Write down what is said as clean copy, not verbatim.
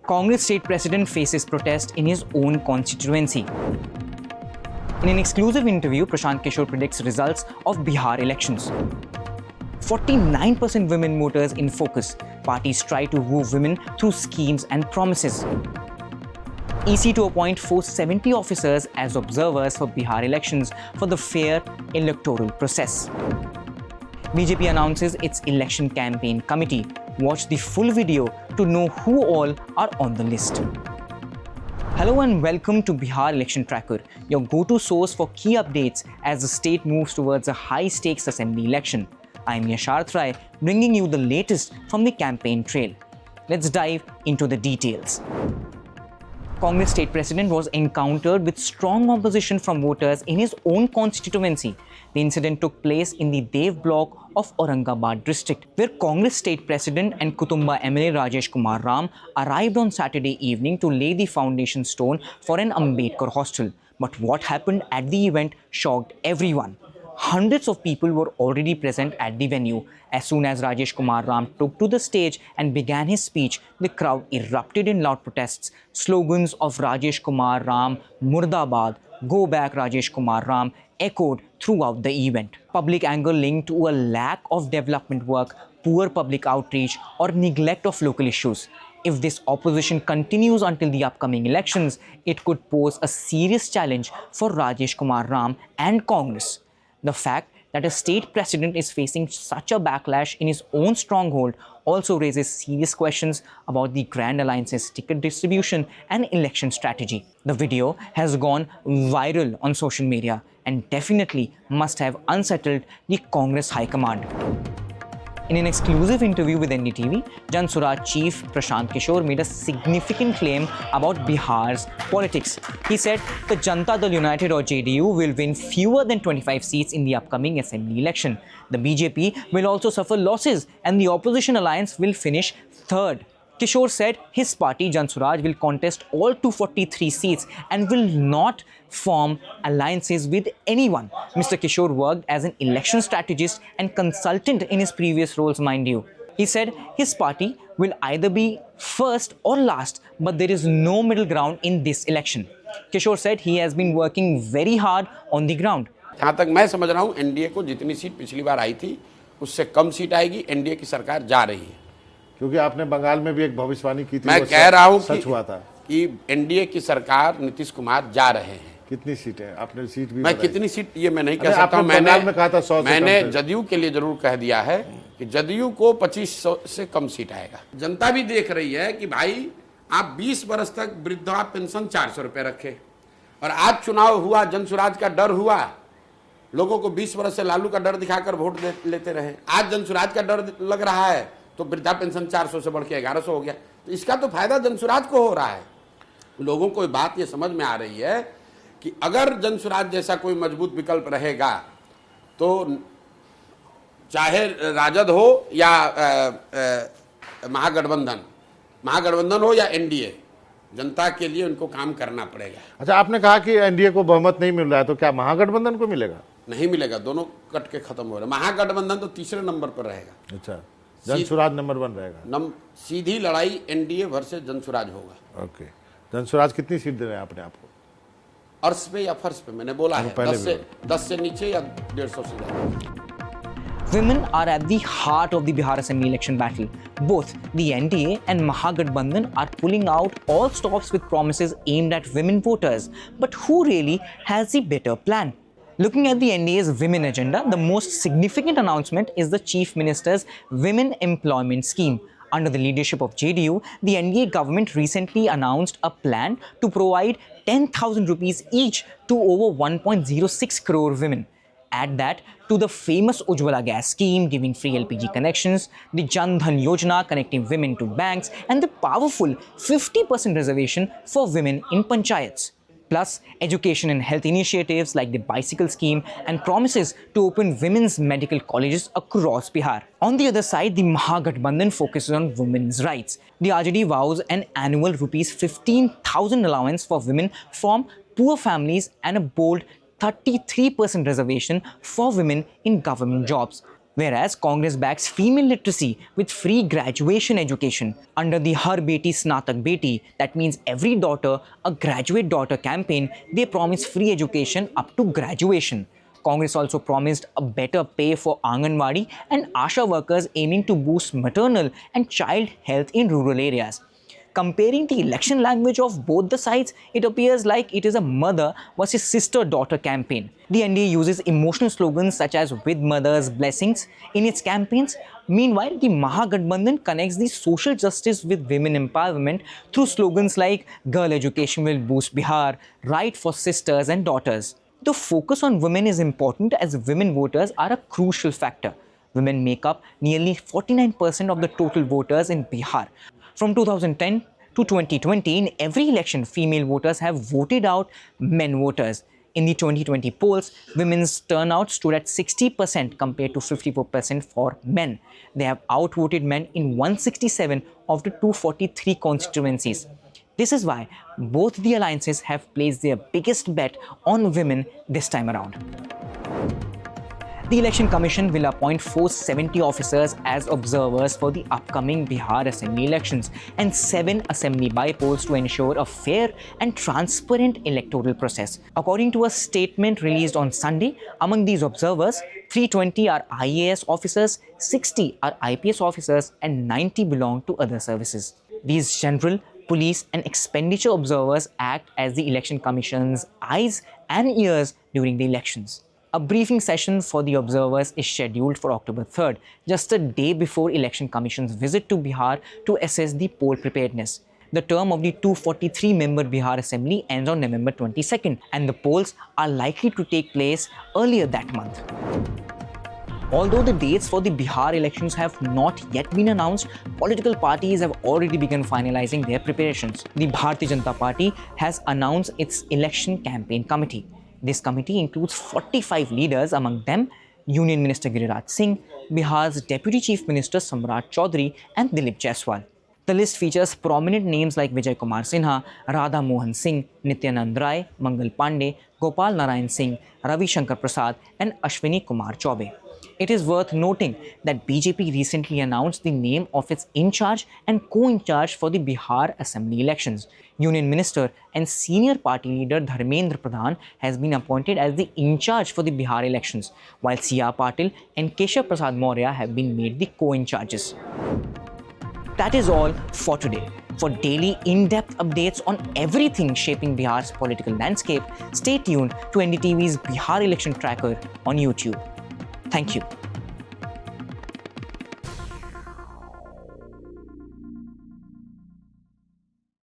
Congress state president faces protest in his own constituency. In an exclusive interview, Prashant Kishore predicts results of Bihar elections. 49% women voters in focus. Parties try to woo women through schemes and promises. EC to appoint 470 officers as observers for Bihar elections for the fair electoral process. BJP announces its election campaign committee. Watch the full video to know who all are on the list. Hello and welcome to Bihar Election Tracker, your go-to source for key updates as the state moves towards a high-stakes assembly election. I am Yasharth Rai, bringing you the latest from the campaign trail. Let's dive into the details. Congress state president was encountered with strong opposition from voters in his own constituency. The incident took place in the Dev block of Aurangabad district, where Congress state president and Kutumba MLA Rajesh Kumar Ram arrived on Saturday evening to lay the foundation stone for an Ambedkar hostel. But what happened at the event shocked everyone. Hundreds of people were already present at the venue. As soon as Rajesh Kumar Ram took to the stage and began his speech, the crowd erupted in loud protests. Slogans of Rajesh Kumar Ram, Murdabad, Go Back Rajesh Kumar Ram echoed throughout the event. Public anger linked to a lack of development work, poor public outreach, or neglect of local issues. If this opposition continues until the upcoming elections, it could pose a serious challenge for Rajesh Kumar Ram and Congress. The fact that a state president is facing such a backlash in his own stronghold also raises serious questions about the Grand Alliance's ticket distribution and election strategy. The video has gone viral on social media and definitely must have unsettled the Congress High Command. In an exclusive interview with NDTV, Jan Swaraj chief Prashant Kishore made a significant claim about Bihar's politics. He said the Janata Dal United or JDU will win fewer than 25 seats in the upcoming assembly election. The BJP will also suffer losses and the opposition alliance will finish third. Kishore said his party, Jan Swaraj, will contest all 243 seats and will not form alliances with anyone. Mr. Kishore worked as an election strategist and consultant in his previous roles, mind you. He said his party will either be first or last, but there is no middle ground in this election. Kishore said he has been working very hard on the ground. जहाँ तक मैं समझ रहा हूँ NDA को जितनी seat पिछली बार आई थी उससे कम सीट आएगी. एनडीए की सरकार जा रही है. क्योंकि आपने बंगाल में भी एक भविष्यवाणी की थी. मैं कह रहा हूं सच हुआ था कि एनडीए की सरकार नीतीश कुमार जा रहे हैं. कितनी सीटें आपने सीट भी मैं कितनी सीट ये मैं नहीं कह सकता. मैंने जदयू के लिए जरूर कह दिया है कि जदयू को 2500 से कम सीट आएगा. जनता भी देख रही है कि भाई आप 20 वर्ष तक वृद्धा पेंशन 400 रुपए रखे और आज चुनाव हुआ, जनसुराज का डर हुआ, लोगों को 20 वर्ष से लालू का डर दिखाकर वोट लेते रहे. आज जनसुराज का डर लग रहा है तो वृद्धा पेंशन 400 से बढ़ के 1100 हो गया. तो इसका तो फायदा जनसुराज को हो रहा है. लोगों को बात ये समझ में आ रही है कि अगर जनसुराज जैसा कोई मजबूत विकल्प रहेगा तो चाहे राजद हो या महागठबंधन हो या एनडीए, जनता के लिए उनको काम करना पड़ेगा. अच्छा, आपने कहा कि एनडीए को बहुमत नहीं मिल रहा है, तो क्या महागठबंधन को मिलेगा? नहीं मिलेगा. दोनों कट के खत्म हो रहे. महागठबंधन तो तीसरे नंबर पर रहेगा. अच्छा, जनसुराज नंबर 1 रहेगा. सीधी लड़ाई एनडीए वर्सेस जनसुराज होगा. ओके. जनसुराज कितनी सीट दे रहे हैं अपने आप को? अर्श पे या फर्श पे मैंने बोला है 10 से नीचे या 150 से ज़्यादा. Women are at the heart of the Bihar Assembly election battle. Both the NDA and Mahagathbandhan are pulling out all stops with promises aimed at women voters. But who really has the better plan? Looking at the NDA's women agenda, the most significant announcement is the Chief Minister's Women Employment Scheme. Under the leadership of JDU, the NDA government recently announced a plan to provide 10,000 rupees each to over 1.06 crore women. Add that to the famous Ujjwala gas scheme giving free LPG connections, the Jan Dhan Yojana connecting women to banks, and the powerful 50% reservation for women in panchayats. Plus, education and health initiatives like the bicycle scheme and promises to open women's medical colleges across Bihar. On the other side, the Mahagathbandhan focuses on women's rights. The RJD vows an annual rupees 15,000 allowance for women from poor families and a bold 33% reservation for women in government jobs. Whereas Congress backs female literacy with free graduation education under the Har Beti Snatak Beti, that means every daughter a graduate daughter campaign. They promise free education up to graduation. Congress also promised a better pay for Anganwadi and Asha workers, aiming to boost maternal and child health in rural areas. Comparing the election language of both the sides, it appears like it is a mother versus sister-daughter campaign. The NDA uses emotional slogans such as "with mother's blessings" in its campaigns. Meanwhile, the Mahagathbandhan connects the social justice with women empowerment through slogans like "Girl education will boost Bihar," "Right for sisters and daughters." The focus on women is important as women voters are a crucial factor. Women make up nearly 49% of the total voters in Bihar. From 2010 to 2020, in every election, female voters have voted out men voters. In the 2020 polls, women's turnout stood at 60% compared to 54% for men. They have outvoted men in 167 of the 243 constituencies. This is why both the alliances have placed their biggest bet on women this time around. The Election Commission will appoint 470 officers as observers for the upcoming Bihar Assembly elections and 7 assembly by-polls to ensure a fair and transparent electoral process. According to a statement released on Sunday, among these observers, 320 are IAS officers, 60 are IPS officers, and 90 belong to other services. These general, police, and expenditure observers act as the Election Commission's eyes and ears during the elections. A briefing session for the observers is scheduled for October 3rd, just a day before Election Commission's visit to Bihar to assess the poll preparedness. The term of the 243-member Bihar Assembly ends on November 22nd, and the polls are likely to take place earlier that month. Although the dates for the Bihar elections have not yet been announced, political parties have already begun finalizing their preparations. The Bharatiya Janata Party has announced its election campaign committee. This committee includes 45 leaders, among them Union Minister Giriraj Singh, Bihar's Deputy Chief Minister Samrat Chaudhary, and Dilip Jaiswal. The list features prominent names like Vijay Kumar Sinha, Radha Mohan Singh, Nityanand Rai, Mangal Pandey, Gopal Narayan Singh, Ravi Shankar Prasad, and Ashwini Kumar Chaubey. It is worth noting that BJP recently announced the name of its in-charge and co-in-charge for the Bihar Assembly elections. Union Minister and senior party leader Dharmendra Pradhan has been appointed as the in-charge for the Bihar elections, while C.R. Patil and Keshav Prasad Maurya have been made the co-in-charges. That is all for today. For daily in-depth updates on everything shaping Bihar's political landscape, stay tuned to NDTV's Bihar Election Tracker on YouTube. Thank you.